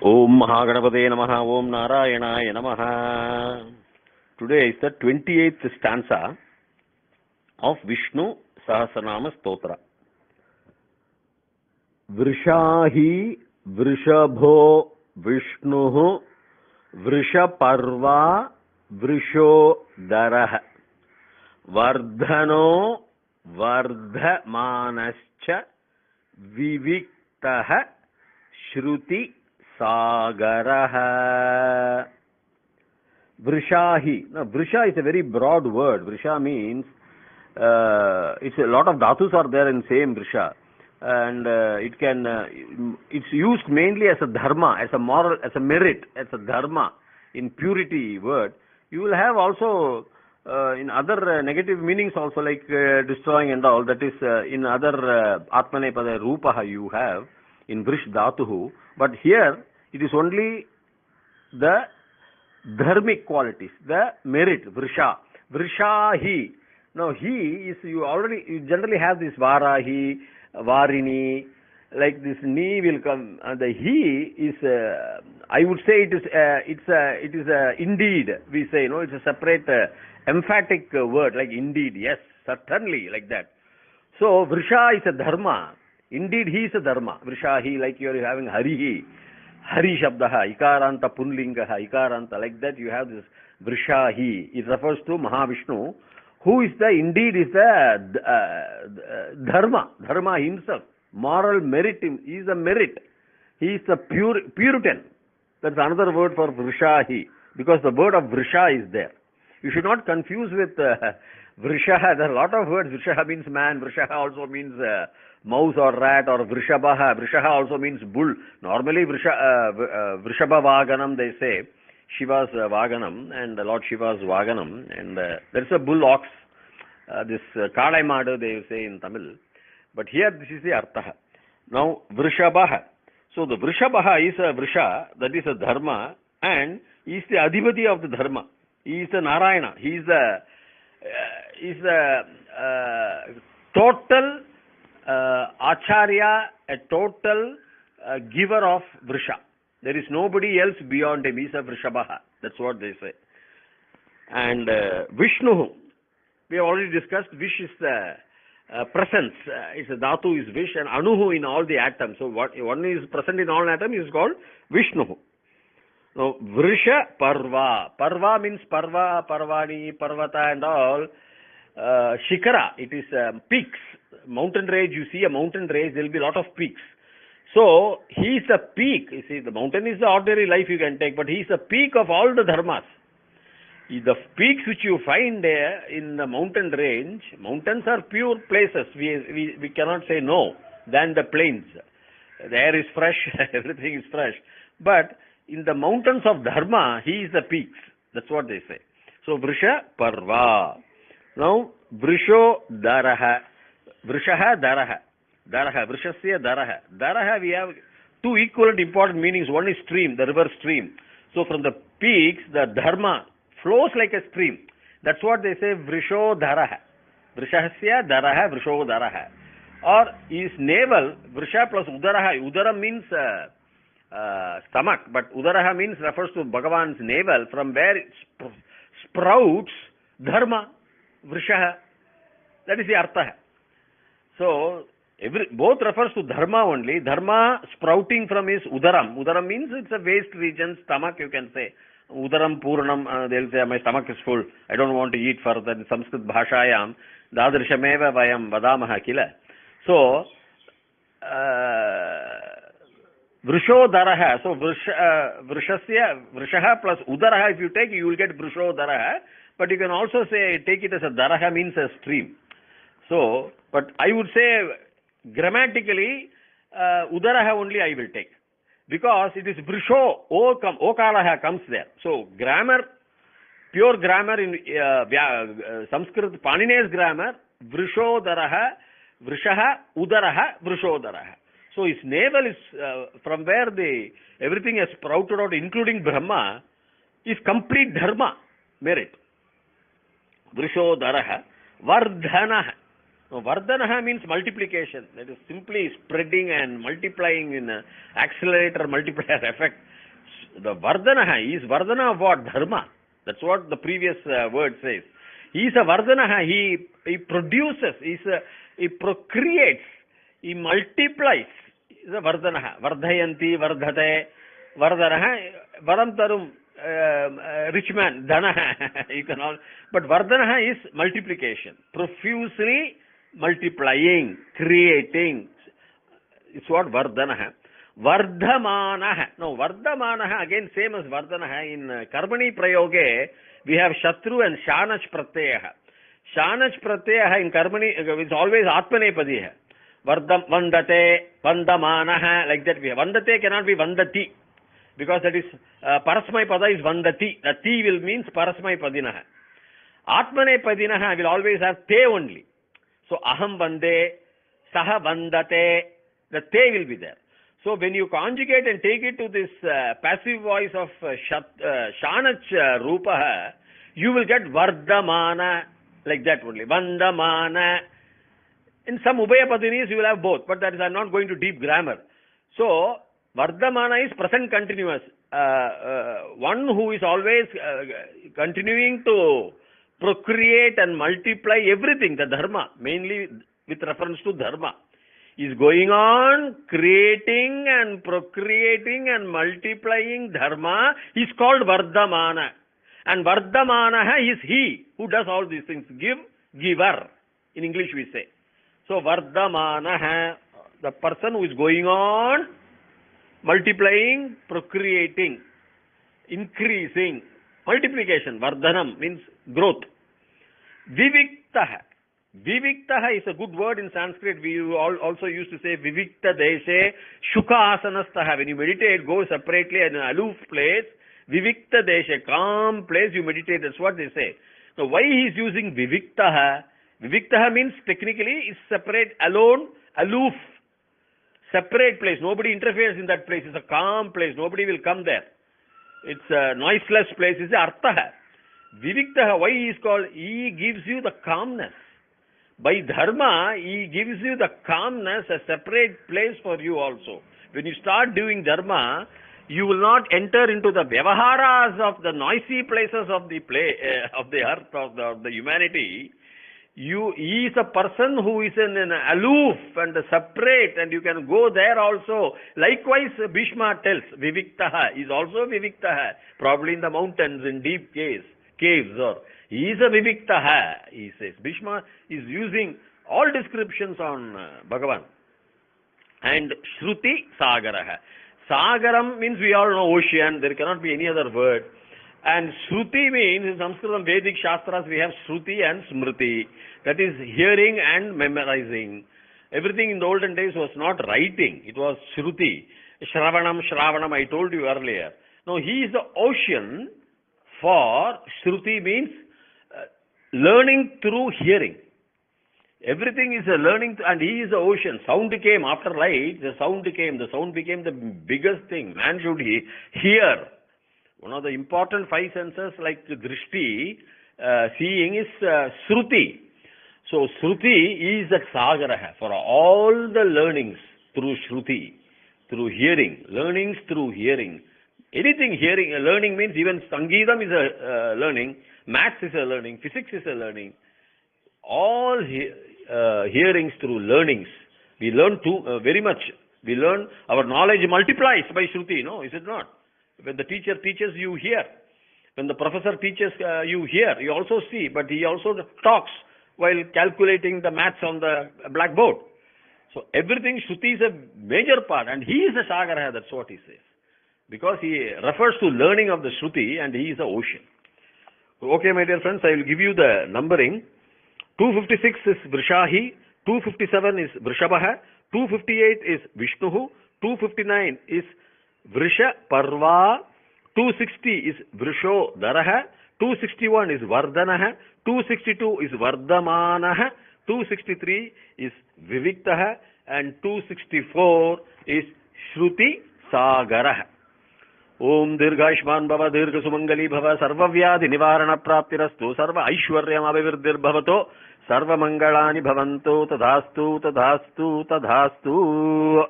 Om Mahaganapate Namaha, Om Narayanaaya Namaha. Today is the 28th stanza of Vishnu Sahasranama Stotra. Vṛṣāhī vṛṣabhō Viṣṇuḥ vṛṣaparva vṛṣodaraḥ Vardhanō vardhamānaśca Viviktaḥ Śrutisāgaraḥ. Vṛṣāhī. Now, Vrusha is a very broad word. Vrusha means it's a lot of dhatus are there in same Vrusha, and it's used mainly as a dharma, as a moral, as a merit, as a dharma in purity word. You will have also in other negative meanings also, like destroying and all. That is in other atmanepada rupaha you have in vrish dhatuhu, but here it is only the dharmic qualities, the merit, vṛṣā. Vṛṣāhī. Now he is, you generally have this vārahi, varini, like this ni will come. The he is, I would say it is indeed, we say, no, it's a separate emphatic word, like indeed, yes, certainly, like that. So vṛṣā is a dharma. Indeed, he is a dharma. Vṛṣāhī, like you are having harihi, hari shabdaha, ikaranta punlingaha, ikaranta, like that you have this vṛṣāhī. It refers to Mahavishnu, who is indeed is the dharma, dharma himself, moral merit. He is a merit. He is the Puritan. That's another word for vṛṣāhī, because the word of vṛṣā is there. You should not confuse with vṛṣā. There are a lot of words. Vṛṣā means man. Vṛṣā also means mouse or rat, or vṛṣabhaḥ. Vṛṣā also means bull. Normally vṛṣabhā they say. Shiva's Vaganam, and Lord Shiva's Vaganam, and there is a bull ox, this Kalai Madu they say in Tamil, but here this is the Artha. Now Vṛṣabhaḥ. So the Vṛṣabhaḥ is a Vrusha, that is a Dharma, and he is the Adhipati of the Dharma. He is the Narayana. He is the total Acharya, a total giver of Vrusha. There is nobody else beyond him. He is a Vṛṣabhaḥ. That's what they say. And Vishnu, we have already discussed. Vish is the presence. It's a dhatu is Vish, and Anuhu in all the atoms. So one is present in all atoms is called Vishnu. Now Vṛṣaparva. Parva means Parva, Parvani, Parvata and all. Shikara, it is peaks. Mountain range, you see a mountain range, there will be a lot of peaks. So, he is a peak. You see, the mountain is the ordinary life you can take, but he is a peak of all the dharmas. The peaks which you find there in the mountain range, mountains are pure places. We cannot say no than the plains. The air is fresh, everything is fresh. But in the mountains of dharma, he is the peaks. That's what they say. So, Vṛṣaparva. Now, Vṛṣodaraḥ. Vṛṣaha Daraḥ, Vrṣasya Daraḥ. Daraḥ, we have two equivalent important meanings. One is stream, the river stream. So from the peaks, the Dharma flows like a stream. That's what they say, Vṛṣodaraḥ. Vrṣasya Daraḥ, Vṛṣodaraḥ. Or his navel, Vrṣa plus Udaraḥ. Udara means stomach, but Udaraḥ means refers to Bhagavan's navel, from where it sprouts Dharma, Vrṣaha. That is the Artha. So, both refers to dharma only. Dharma sprouting from his udaram. Udaram means it's a waste region, stomach you can say. Udaram purnam, they'll say my stomach is full, I don't want to eat further. In Sanskrit bhashayam, dadrishameva vayam vadamaha kila. So, Vṛṣodaraḥ. So, Vṛṣaha plus Udaraḥ, if you take, you will get Vṛṣodaraḥ. But you can also say, take it as a Daraḥ means a stream. So, but I would say, grammatically, Udaraḥ only I will take, because it is Vrṣo, Okalaḥ comes there. So grammar, pure grammar in Sanskrit, Panini's grammar, Vṛṣodaraḥ, Vrṣaha, Udaraḥ, Vṛṣodaraḥ. So his navel is from where everything has sprouted out, including Brahma, is complete dharma merit. Vṛṣodaraḥ, Vardhanaḥ. So Vardhanaḥ means multiplication. That is simply spreading and multiplying in accelerator multiplier effect. the Vardhanaḥ is Vardhana of what? Dharma. That's what the previous word says. He is a Vardhanaḥ. He produces, he procreates, he multiplies. He is a Vardhanaḥ. Vardhayanti, Vardhate, Vardhanaḥ, Varam Tarum, rich man, Dhanaḥ. You can all, but Vardhanaḥ is multiplication, profusely multiplying, creating. It's what Vardhanaḥ. Vardhamānaḥ. No, Vardhamānaḥ again same as Vardhanaḥ. In Karmani Prayoge, we have Shatru and Shanach Pratyaya. Shanach Pratyaya in Karmani is always Atmanepadi. Vandate, Vandamānaḥ, like that we have. Vandate cannot be Vandati, because that is Parasmai Pada is Vandati. The Ti will means Parasmai Padinaḥ. Atmanepadinaḥ will always have Te only. So Aham Vande, Saha Vandate, the Te will be there. So when you conjugate and take it to this passive voice of Shanach Rupa, you will get Vardhamānaḥ, like that only. Vandamānaḥ. In some Ubhayapadinis you will have both, but that is, I'm not going to deep grammar. So Vardhamānaḥ is present continuous. One who is always continuing to procreate and multiply everything, the Dharma, mainly with reference to Dharma, is going on creating and procreating and multiplying Dharma, is called Vardhamānaḥ. And Vardhamānaḥ is he who does all these things. Giver, in English we say. So Vardhamānaḥ, the person who is going on multiplying, procreating, increasing, multiplication. Vardhanam means growth. Viviktaḥ. Viviktaḥ is a good word in Sanskrit. We also used to say Vivikta Deshe Shuka Asanastah. When you meditate, go separately in an aloof place. Vivikta Deshe, calm place, you meditate. That's what they say. So why he is using Viviktaḥ? Viviktaḥ means technically is separate, alone, aloof, separate place. Nobody interferes in that place. It's a calm place. Nobody will come there. It's a noiseless place. It's the Artha. Viviktaḥ, why he is called? He gives you the calmness. By Dharma, he gives you the calmness, a separate place for you also. When you start doing Dharma, you will not enter into the vyavaharas of the noisy places of the of the earth, of the humanity. He is a person who is in an aloof and separate, and you can go there also. Likewise, Bhishma tells, Viviktaḥ is also Viviktaḥ, probably in the mountains, in deep caves, or he is a Viviktaḥ, he says. Bhishma is using all descriptions on Bhagavan. And Śrutisāgaraḥ. Sagaram means we all know ocean, there cannot be any other word. And Shruti means, in Sanskrit Vedic Shastras we have Shruti and Smriti. That is hearing and memorizing. Everything in the olden days was not writing, it was Shruti. Shravanam, I told you earlier. Now he is the ocean for Shruti means learning through hearing. Everything is a learning, and he is the ocean. Sound came after light, the sound became the biggest thing. Man should hear. One of the important five senses like Drishti, seeing is Shruti. So Shruti is the Sagaraḥ for all the learnings through Shruti, through hearing, learnings through hearing. Anything hearing, learning means even Sangeetam is a learning, maths is a learning, physics is a learning. All hearings through learnings. We learn very much. We learn, our knowledge multiplies by Shruti, no, is it not? When the teacher teaches, you hear. When the professor teaches, you hear. You also see, but he also talks while calculating the maths on the blackboard. So everything, Shruti is a major part, and he is the Sagaraḥ, that's what he says. Because he refers to learning of the Shruti, and he is the ocean. Okay, my dear friends, I will give you the numbering. 256 is Vṛṣāhī, 257 is Vṛṣabhaḥ, 258 is Viṣṇuḥ, 259 is Vṛṣaparva, 260 is Vṛṣodaraḥ, 261 is Vardhanaḥ, 262 is Vardhamānaḥ, 263 is Viviktaḥ, and 264 is Śrutisāgaraḥ. Om Dirghāyushman Bhava Dirgha Sumangali Bhava Sarva Vyadhi Nivarana Praptirastu Sarva Aishwaryam Abhivirdir Bhavato Sarva Mangalani Bhavanto Tadhastu Tadhastu Tadhastu.